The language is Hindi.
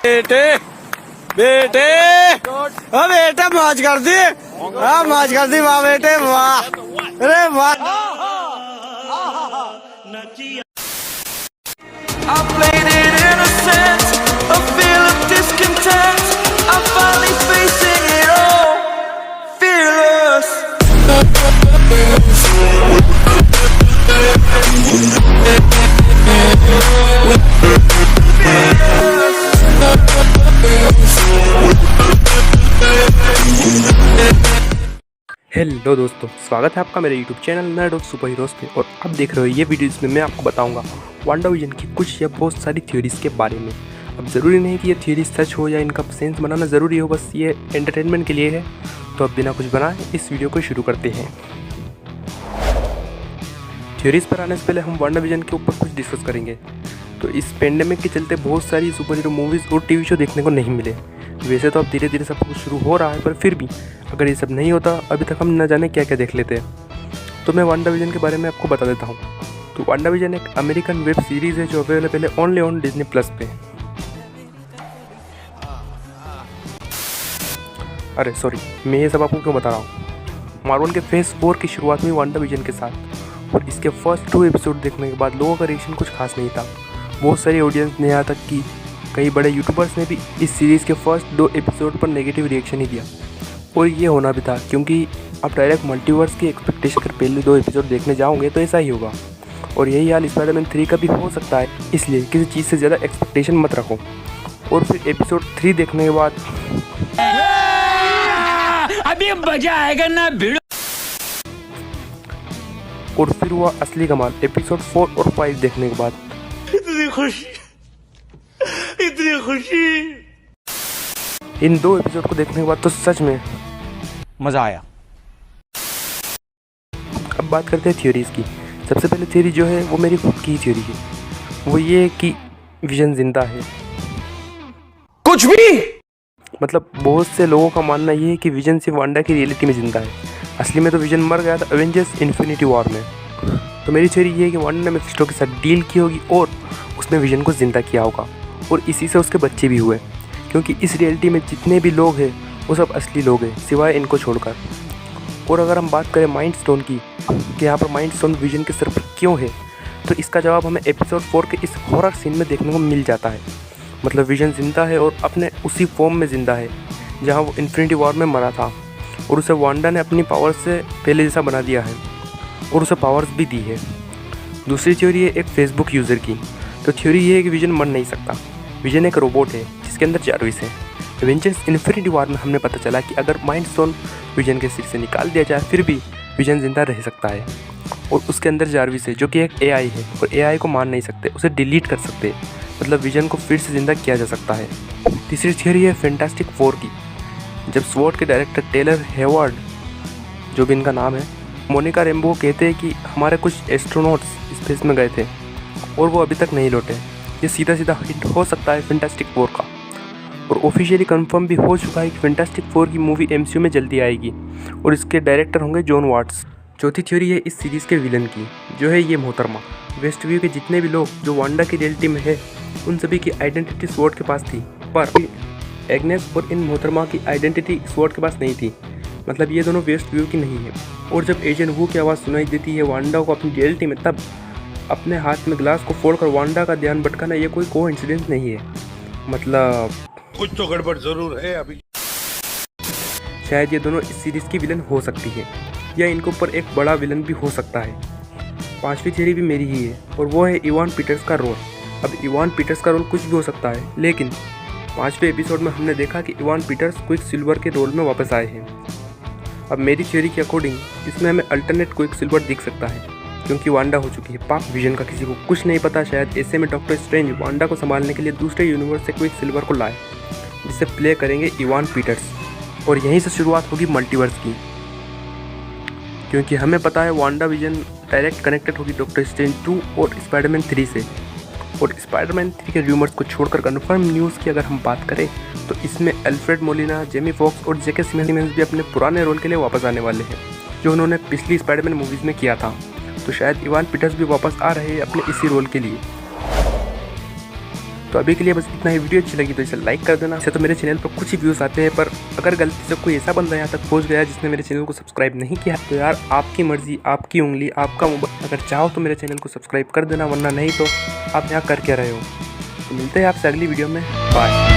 बेटे बेटे हाँ बेटा मौज कर दी, हाँ मौज कर दी, वाह बेटे वाह, अरे वाह। I played it innocent, a feel of discontent. I'm finally facing it all, fearless. Hello दोस्तों, स्वागत है आपका मेरे YouTube channel nerd of super heroes पे। और आप देख रहे हो ये वीडियो जिसमें मैं आपको बताऊंगा वांडाविजन की कुछ या बहुत सारी थ्योरीज़ के बारे में। अब ज़रूरी नहीं कि ये थ्योरी सच हो या इनका सेंस बनाना ज़रूरी हो, बस ये एंटरटेनमेंट के लिए है। तो अब बिना कुछ बनाए इस वीडियो को शुरू करते हैं। थ्योरीज़ पर आने से पहले हम वांडाविजन के ऊपर कुछ डिस्कस करेंगे। तो इस पेंडेमिक के चलते बहुत सारी सुपर हीरो मूवीज़ और टीवी शो देखने को नहीं मिले। वैसे तो अब धीरे धीरे सब कुछ शुरू हो रहा है, पर फिर भी अगर ये सब नहीं होता अभी तक हम न जाने क्या क्या देख लेते हैं। तो मैं वांडाविजन के बारे में आपको बता देता हूँ। तो वांडाविजन एक अमेरिकन वेब सीरीज़ है जो अवेलेबल है ओनली ऑन डिज्नी प्लस पे। अरे सॉरी, मैं ये सब आपको क्यों बता रहा हूँ। मार्वल के फेज 4 की शुरुआत हुई वांडाविजन के साथ, और इसके फर्स्ट 2 एपिसोड देखने के बाद लोगों का रिएक्शन कुछ खास नहीं था। बहुत सारी ऑडियंस ने, यहाँ तक कि कई बड़े यूट्यूबर्स ने भी इस सीरीज़ के फर्स्ट 2 एपिसोड पर नेगेटिव रिएक्शन ही दिया। और ये होना भी था, क्योंकि आप डायरेक्ट मल्टीवर्स की एक्सपेक्टेशन कर पहले 2 एपिसोड देखने जाओगे तो ऐसा ही होगा। और यही हाल स्पाइडरमैन 3 का भी हो सकता है, इसलिए किसी चीज़ से ज़्यादा एक्सपेक्टेशन मत रखो। और फिर एपिसोड 3 देखने के बाद अभी मजा आएगा ना भिड़ो। और फिर हुआ असली कमाल एपिसोड 4 और 5 देखने के बाद। इतनी खुशी, इतनी खुशी। इन 2 एपिसोड को देखने के बाद तो सच में मजा आया। अब बात करते हैं थ्योरीज़ की। सबसे पहले थ्योरी जो है वो मेरी खुद की ही थ्योरी है। वो ये है कि विजन जिंदा है। कुछ भी मतलब बहुत से लोगों का मानना ये है कि विजन सिर्फ वांडा की रियलिटी में जिंदा है। असली में तो विजन मर गया था एवेंजर्स इन्फिनिटी वॉर में। तो मेरी थ्योरी ये है कि वांडा ने मेफिस्टो के साथ डील की होगी और उसने विजन को ज़िंदा किया होगा, और इसी से उसके बच्चे भी हुए। क्योंकि इस रियलिटी में जितने भी लोग हैं वो सब असली लोग हैं, सिवाय इनको छोड़कर। और अगर हम बात करें माइंड स्टोन की, कि यहाँ पर माइंड स्टोन विजन के सर पर क्यों है, तो इसका जवाब हमें एपिसोड 4 के इस हॉरर सीन में देखने को मिल जाता है। मतलब विजन ज़िंदा है और अपने उसी फॉर्म में ज़िंदा है जहाँ वो इन्फिनिटी वॉर में मरा था, और उसे वांडा ने अपनी पावर से पहले जैसा बना दिया है और उसे पावर्स भी दी है। दूसरी थ्योरी है एक फेसबुक यूज़र की। तो थ्योरी ये है कि विजन मर नहीं सकता। विजन एक रोबोट है जिसके अंदर जारविस है। एवेंजर्स इन्फिनिटी वॉर में हमने पता चला कि अगर माइंड स्टोन विजन के सिर से निकाल दिया जाए फिर भी विजन जिंदा रह सकता है। और उसके अंदर जारविस है जो कि एक एआई है, और एआई को मार नहीं सकते, उसे डिलीट कर सकते। मतलब विजन को फिर से ज़िंदा किया जा सकता है। तीसरी थ्योरी है फैंटास्टिक 4 की। जब स्वॉर्ड के डायरेक्टर टेलर हेवर्ड, जो भी इनका नाम है, मोनिका रेम्बो कहते हैं कि हमारे कुछ एस्ट्रोनॉट्स स्पेस में गए थे और वो अभी तक नहीं लौटे, ये सीधा सीधा हिट हो सकता है फैंटास्टिक 4 का। और ऑफिशियली कंफर्म भी हो चुका है कि फैंटास्टिक 4 की मूवी एमसीयू में जल्दी आएगी और इसके डायरेक्टर होंगे जॉन वाट्स। चौथी थ्योरी है इस सीरीज़ के विलन की, जो है ये मोहतरमा। वेस्ट व्यू के जितने भी लोग जो वांडा की रियलिटी में है उन सभी की आइडेंटिटी स्वॉर्ड के पास थी, पर एग्नेस और इन मोहतरमा की आइडेंटिटी स्वॉर्ड के पास नहीं थी। मतलब ये दोनों वेस्ट व्यू की नहीं है। और जब एजेंट वू की आवाज़ सुनाई देती है वांडा को अपनी रियलिटी में, तब अपने हाथ में ग्लास को फोड़कर वांडा का ध्यान भटकाना ये कोई कोइंसिडेंस नहीं है। मतलब कुछ तो गड़बड़ जरूर है अभी। शायद ये दोनों इस सीरीज़ की विलन हो सकती है, या इनके ऊपर एक बड़ा विलन भी हो सकता है। पांचवी थ्योरी भी मेरी ही है, और वो है इवान पीटर्स का रोल। अब इवान पीटर्स का रोल कुछ भी हो सकता है, लेकिन 5वें एपिसोड में हमने देखा कि इवान पीटर्स क्विक सिल्वर के रोल में वापस आए हैं। अब मेरी थ्योरी के अकॉर्डिंग इसमें हमें अल्टरनेट क्विक सिल्वर दिख सकता है, क्योंकि वांडा हो चुकी है पाप विजन का किसी को कुछ नहीं पता। शायद ऐसे में डॉक्टर स्ट्रेंज वांडा को संभालने के लिए दूसरे यूनिवर्स से क्विक सिल्वर को लाए, जिसे प्ले करेंगे इवान पीटर्स। और यहीं से शुरुआत होगी मल्टीवर्स की, क्योंकि हमें पता है वांडा विजन डायरेक्ट कनेक्टेड होगी डॉक्टर स्ट्रेंज 2 और स्पाइडरमैन 3 से। और स्पाइडरमैन 3 के रूमर्स को छोड़कर कन्फर्म न्यूज़ की अगर हम बात करें तो इसमें अल्फ्रेड मोलिना, जेमी फॉक्स और जेके सिमेंस भी अपने पुराने रोल के लिए वापस आने वाले हैं, जो उन्होंने पिछली स्पाइडरमैन मूवीज़ में किया था। तो शायद इवान पीटर्स भी वापस आ रहे हैं अपने इसी रोल के लिए। तो अभी के लिए बस इतना ही। वीडियो अच्छी लगी तो इसे लाइक कर देना। ऐसे तो मेरे चैनल पर कुछ ही व्यूज़ आते हैं, पर अगर गलती से कोई ऐसा बंदा यहाँ तक पहुँच गया जिसने मेरे चैनल को सब्सक्राइब नहीं किया तो यार आपकी मर्जी, आपकी उंगली, आपका मोबाइल। अगर चाहो तो मेरे चैनल को सब्सक्राइब कर देना, वरना नहीं तो आप यहाँ कर क्या रहे हो। तो मिलते हैं आपसे अगली वीडियो में। बाय।